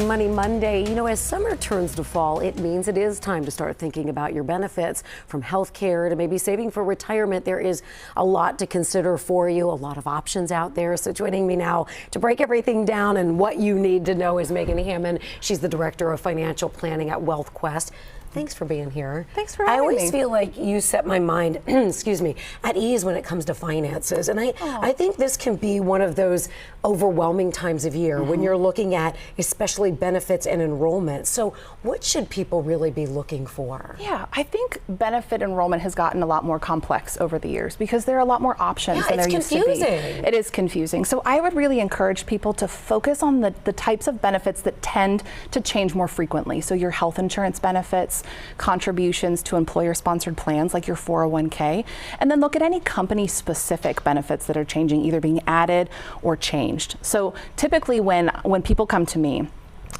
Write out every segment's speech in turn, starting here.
Money Monday. You know, as summer turns to fall, it means it is time to start thinking about your benefits, from health care to maybe saving for retirement. There is a lot to consider for you, a lot of options out there. So joining me now to break everything down and what you need to know is Megan Hammond. She's the Director of Financial Planning at WealthQuest. Thanks for being here. Thanks for having me. I always feel like you set my mind, excuse me, at ease when it comes to finances. And I think this can be one of those overwhelming times of year when you're looking at especially benefits and enrollment. So what should people really be looking for? Yeah, I think benefit enrollment has gotten a lot more complex over the years because there are a lot more options than there used to be. It is confusing. So I would really encourage people to focus on the types of benefits that tend to change more frequently. So your health insurance benefits, contributions to employer-sponsored plans like your 401k, and then look at any company-specific benefits that are changing, either being added or changed. So typically when people come to me,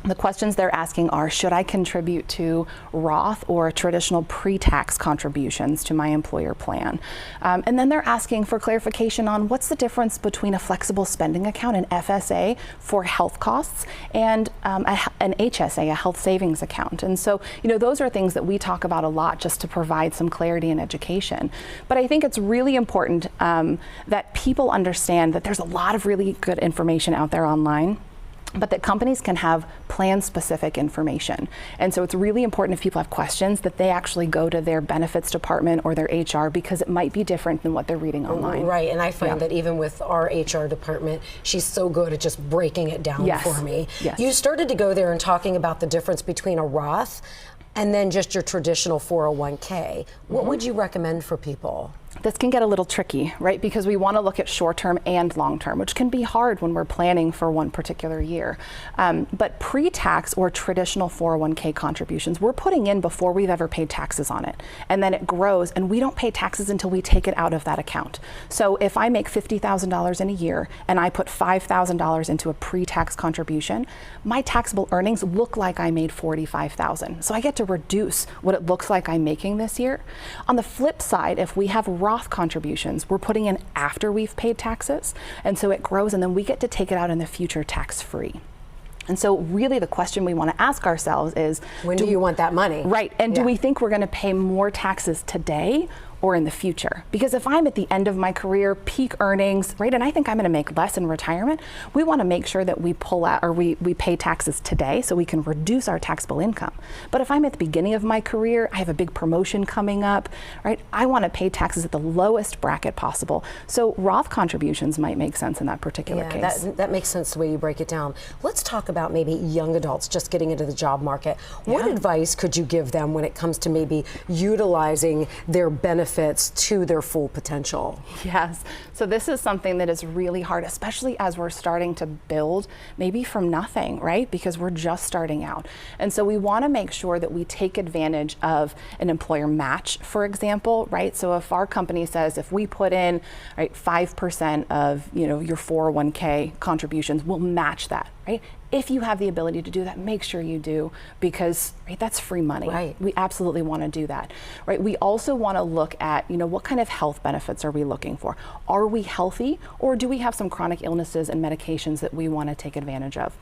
the questions they're asking are, should I contribute to Roth or traditional pre-tax contributions to my employer plan? And then they're asking for clarification on what's the difference between a flexible spending account, an FSA for health costs, and an HSA, a health savings account. And so, you know, those are things that we talk about a lot just to provide some clarity and education. But I think it's really important that people understand that there's a lot of really good information out there online, but that companies can have plan-specific information. And so it's really important if people have questions that they actually go to their benefits department or their HR, because it might be different than what they're reading online. Right, and I find that even with our HR department, she's so good at just breaking it down for me. Yes. You started to go there and talking about the difference between a Roth and then just your traditional 401k. What would you recommend for people? This can get a little tricky, right? Because we want to look at short-term and long-term, which can be hard when we're planning for one particular year. But pre-tax or traditional 401k contributions, we're putting in before we've ever paid taxes on it. And then it grows, and we don't pay taxes until we take it out of that account. So if I make $50,000 in a year and I put $5,000 into a pre-tax contribution, my taxable earnings look like I made $45,000. So I get to reduce what it looks like I'm making this year. On the flip side, if we have Roth contributions, we're putting in after we've paid taxes, and so it grows, and then we get to take it out in the future tax-free. And so really the question we want to ask ourselves is, when do you want that money? Right, and do we think we're going to pay more taxes today or in the future? Because if I'm at the end of my career, peak earnings, right, and I think I'm going to make less in retirement, we want to make sure that we pull out, or we pay taxes today so we can reduce our taxable income. But if I'm at the beginning of my career, I have a big promotion coming up, right, I want to pay taxes at the lowest bracket possible. So Roth contributions might make sense in that particular case. That makes sense the way you break it down. Let's talk about maybe young adults just getting into the job market. What advice could you give them when it comes to maybe utilizing their benefits to their full potential? Yes, so this is something that is really hard, especially as we're starting to build maybe from nothing, right? Because we're just starting out. And so we want to make sure that we take advantage of an employer match, for example, right? So if our company says, if we put in 5% of your 401k contributions, we'll match that, right? If you have the ability to do that, make sure you do, because that's free money. Right. We absolutely want to do that, right? We also want to look at, what kind of health benefits are we looking for? Are we healthy, or do we have some chronic illnesses and medications that we want to take advantage of?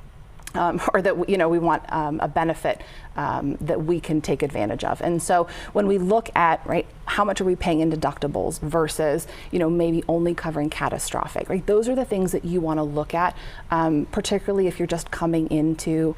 Or that we want a benefit that we can take advantage of. And so when we look at how much are we paying in deductibles versus maybe only covering catastrophic, right? Those are the things that you want to look at, particularly if you're just coming into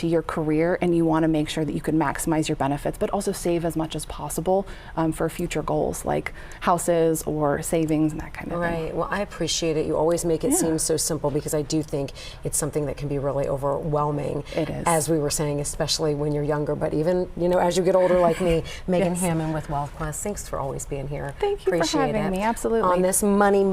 your career and you want to make sure that you can maximize your benefits, but also save as much as possible for future goals like houses or savings and that kind of thing. Right. Well, I appreciate it. You always make it seem so simple, because I do think it's something that can be really overwhelming. It is. As we were saying, especially when you're younger, but even, as you get older like me. Megan Hammond with WealthQuest, thanks for always being here. Thank you for having me. Absolutely. On this Money